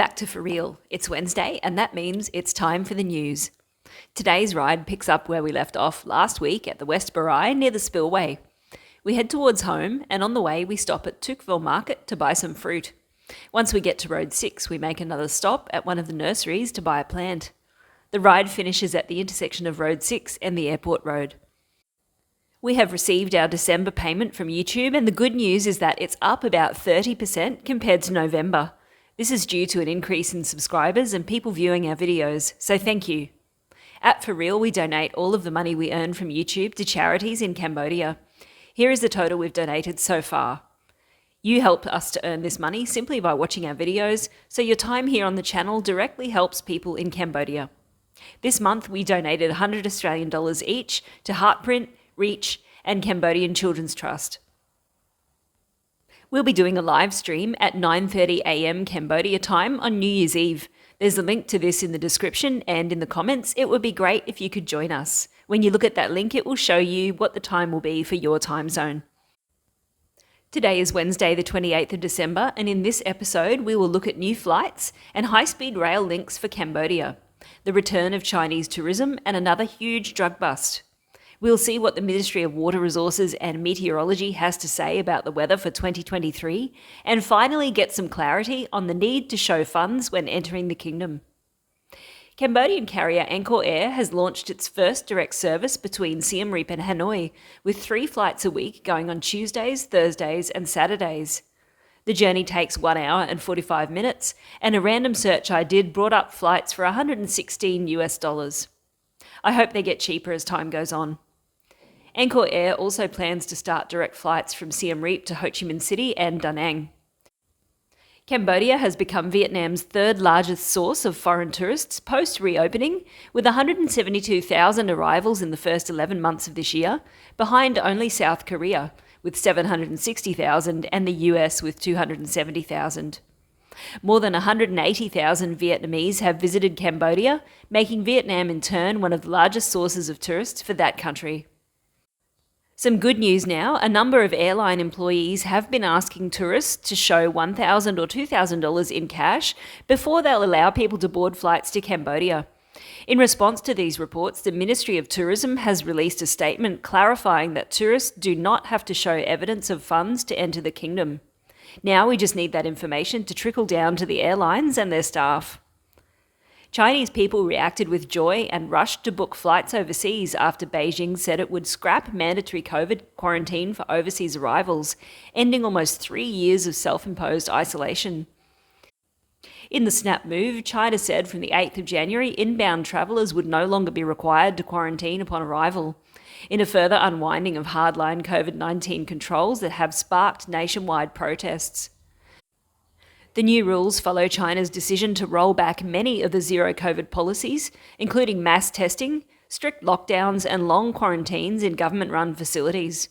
back to For Real. It's Wednesday, and that means it's time for the news. Today's ride picks up where we left off last week at the West Barai near the spillway. We head towards home, and on the way we stop at Tukville Market to buy some fruit. Once we get to Road 6, we make another stop at one of the nurseries to buy a plant. The ride finishes at the intersection of Road 6 and the Airport Road. We have received our December payment from YouTube, and the good news is that it's up about 30% compared to November. This is due to an increase in subscribers and people viewing our videos, so thank you. At For Real, we donate all of the money we earn from YouTube to charities in Cambodia. Here is the total we've donated so far. You help us to earn this money simply by watching our videos, so your time here on the channel directly helps people in Cambodia. This month, we donated $100 Australian each to Heartprint, Reach, and Cambodian Children's Trust. We'll be doing a live stream at 9:30 a.m. Cambodia time on New Year's Eve. There's a link to this in the description and in the comments. It would be great if you could join us. When you look at that link, it will show you what the time will be for your time zone. Today is Wednesday, the 28th of December, and in this episode, we will look at new flights and high-speed rail links for Cambodia, the return of Chinese tourism, and another huge drug bust. We'll see what the Ministry of Water Resources and Meteorology has to say about the weather for 2023, and finally get some clarity on the need to show funds when entering the kingdom. Cambodian carrier Angkor Air has launched its first direct service between Siem Reap and Hanoi, with 3 flights a week going on Tuesdays, Thursdays and Saturdays. The journey takes 1 hour and 45 minutes, and a random search I did brought up flights for $116. I hope they get cheaper as time goes on. Angkor Air also plans to start direct flights from Siem Reap to Ho Chi Minh City and Da Nang. Cambodia has become Vietnam's third largest source of foreign tourists post-reopening, with 172,000 arrivals in the first 11 months of this year, behind only South Korea, with 760,000, and the US with 270,000. More than 180,000 Vietnamese have visited Cambodia, making Vietnam in turn one of the largest sources of tourists for that country. Some good news now, a number of airline employees have been asking tourists to show $1,000 or $2,000 in cash before they'll allow people to board flights to Cambodia. In response to these reports, the Ministry of Tourism has released a statement clarifying that tourists do not have to show evidence of funds to enter the kingdom. Now we just need that information to trickle down to the airlines and their staff. Chinese people reacted with joy and rushed to book flights overseas after Beijing said it would scrap mandatory COVID quarantine for overseas arrivals, ending almost 3 years of self-imposed isolation. In the snap move, China said from the 8th of January, inbound travellers would no longer be required to quarantine upon arrival, in a further unwinding of hardline COVID-19 controls that have sparked nationwide protests. The new rules follow China's decision to roll back many of the zero-COVID policies, including mass testing, strict lockdowns and long quarantines in government-run facilities.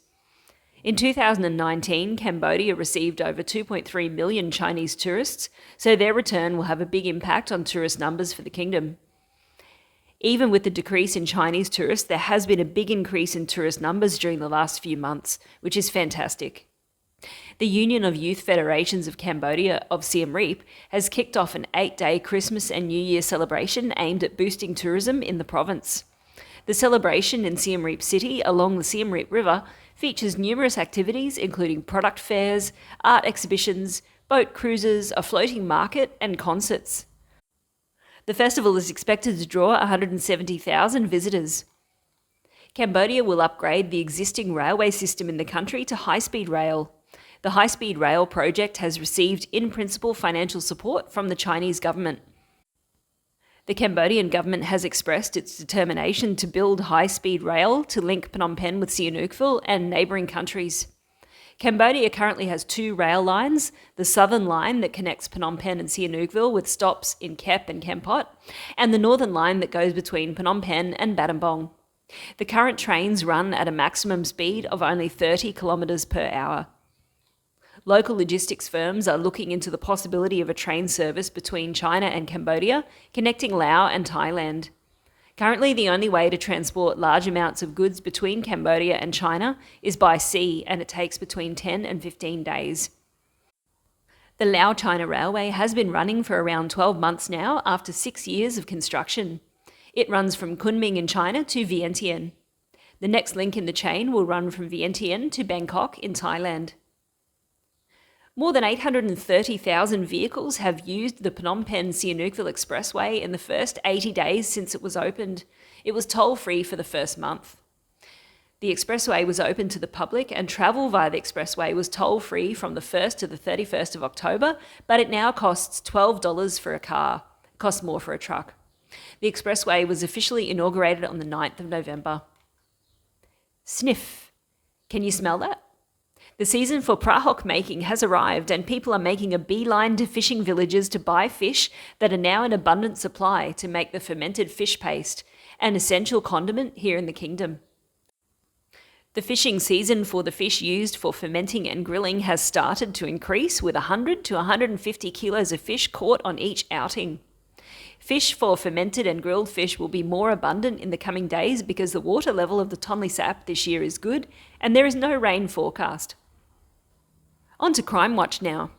In 2019, Cambodia received over 2.3 million Chinese tourists, so their return will have a big impact on tourist numbers for the kingdom. Even with the decrease in Chinese tourists, there has been a big increase in tourist numbers during the last few months, which is fantastic. The Union of Youth Federations of Cambodia of Siem Reap has kicked off an 8-day Christmas and New Year celebration aimed at boosting tourism in the province. The celebration in Siem Reap City along the Siem Reap River features numerous activities including product fairs, art exhibitions, boat cruises, a floating market and concerts. The festival is expected to draw 170,000 visitors. Cambodia will upgrade the existing railway system in the country to high-speed rail. The high-speed rail project has received in-principle financial support from the Chinese government. The Cambodian government has expressed its determination to build high-speed rail to link Phnom Penh with Sihanoukville and neighbouring countries. Cambodia currently has 2 rail lines, the southern line that connects Phnom Penh and Sihanoukville with stops in Kep and Kampot, and the northern line that goes between Phnom Penh and Battambang. The current trains run at a maximum speed of only 30 kilometres per hour. Local logistics firms are looking into the possibility of a train service between China and Cambodia, connecting Laos and Thailand. Currently, the only way to transport large amounts of goods between Cambodia and China is by sea, and it takes between 10 and 15 days. The Lao-China Railway has been running for around 12 months now after 6 years of construction. It runs from Kunming in China to Vientiane. The next link in the chain will run from Vientiane to Bangkok in Thailand. More than 830,000 vehicles have used the Phnom Penh-Sihanoukville Expressway in the first 80 days since it was opened. It was toll-free for the first month. The expressway was open to the public and travel via the expressway was toll-free from the 1st to the 31st of October, but it now costs $12 for a car. It costs more for a truck. The expressway was officially inaugurated on the 9th of November. Sniff. Can you smell that? The season for prahok making has arrived and people are making a beeline to fishing villages to buy fish that are now in abundant supply to make the fermented fish paste, an essential condiment here in the kingdom. The fishing season for the fish used for fermenting and grilling has started to increase with 100 to 150 kilos of fish caught on each outing. Fish for fermented and grilled fish will be more abundant in the coming days because the water level of the Tonle Sap this year is good and there is no rain forecast. On to Crime Watch now.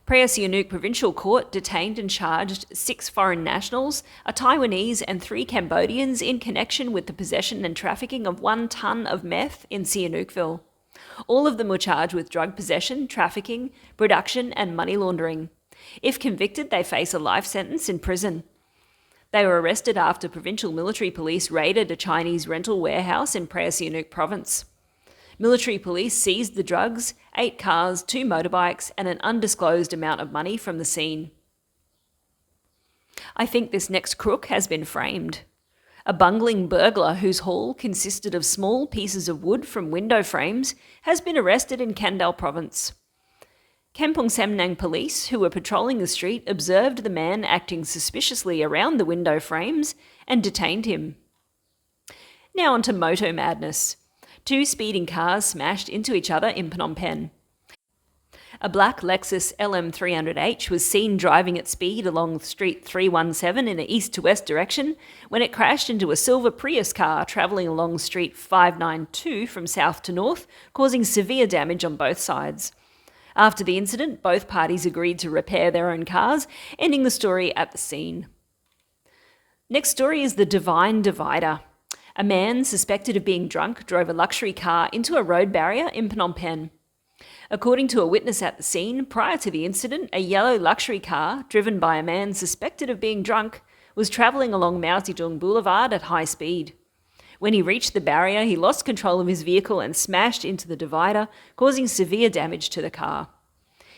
Preah Sihanouk Provincial Court detained and charged 6 foreign nationals, a Taiwanese and 3 Cambodians in connection with the possession and trafficking of 1 tonne of meth in Sihanoukville. All of them were charged with drug possession, trafficking, production and money laundering. If convicted, they face a life sentence in prison. They were arrested after provincial military police raided a Chinese rental warehouse in Preah Sihanouk province. Military police seized the drugs, 8 cars, 2 motorbikes, and an undisclosed amount of money from the scene. I think this next crook has been framed. A bungling burglar whose haul consisted of small pieces of wood from window frames has been arrested in Kandal province. Kampong Samnang police, who were patrolling the street, observed the man acting suspiciously around the window frames and detained him. Now on to moto madness. 2 speeding cars smashed into each other in Phnom Penh. A black Lexus LM300H was seen driving at speed along Street 317 in an east to west direction when it crashed into a silver Prius car travelling along Street 592 from south to north, causing severe damage on both sides. After the incident, both parties agreed to repair their own cars, ending the story at the scene. Next story is the Divine Divider. A man suspected of being drunk drove a luxury car into a road barrier in Phnom Penh. According to a witness at the scene, prior to the incident, a yellow luxury car, driven by a man suspected of being drunk, was travelling along Mao Zedong Boulevard at high speed. When he reached the barrier, he lost control of his vehicle and smashed into the divider, causing severe damage to the car.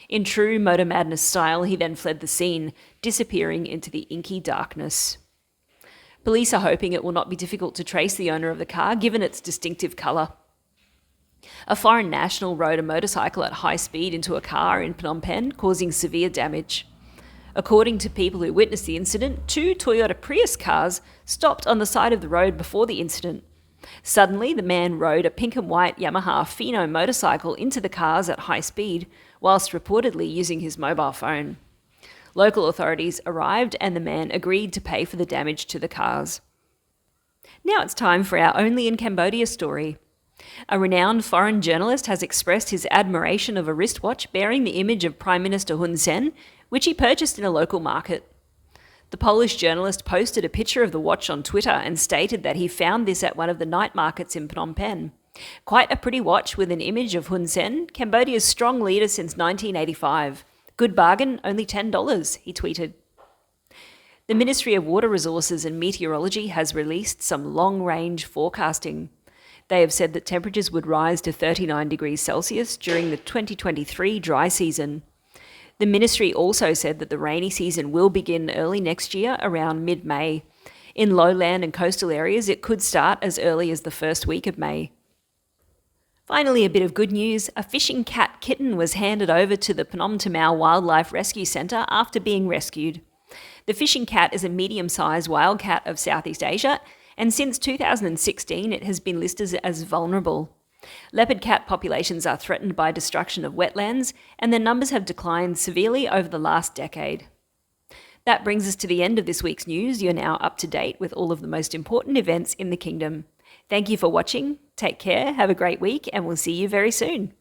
In true Motor Madness style, he then fled the scene, disappearing into the inky darkness. Police are hoping it will not be difficult to trace the owner of the car, given its distinctive colour. A foreign national rode a motorcycle at high speed into a car in Phnom Penh, causing severe damage. According to people who witnessed the incident, 2 Toyota Prius cars stopped on the side of the road before the incident. Suddenly, the man rode a pink and white Yamaha Pheno motorcycle into the cars at high speed, whilst reportedly using his mobile phone. Local authorities arrived and the man agreed to pay for the damage to the cars. Now it's time for our Only in Cambodia story. A renowned foreign journalist has expressed his admiration of a wristwatch bearing the image of Prime Minister Hun Sen, which he purchased in a local market. The Polish journalist posted a picture of the watch on Twitter and stated that he found this at one of the night markets in Phnom Penh. Quite a pretty watch with an image of Hun Sen, Cambodia's strong leader since 1985. Good bargain, only $10, he tweeted. The Ministry of Water Resources and Meteorology has released some long-range forecasting. They have said that temperatures would rise to 39 degrees Celsius during the 2023 dry season. The ministry also said that the rainy season will begin early next year, around mid-May. In lowland and coastal areas, it could start as early as the first week of May. Finally, a bit of good news. A fishing cat kitten was handed over to the Phnom Tamau Wildlife Rescue Centre after being rescued. The fishing cat is a medium-sized wild cat of Southeast Asia, and since 2016 it has been listed as vulnerable. Leopard cat populations are threatened by destruction of wetlands, and their numbers have declined severely over the last decade. That brings us to the end of this week's news. You're now up to date with all of the most important events in the kingdom. Thank you for watching. Take care, have a great week, and we'll see you very soon.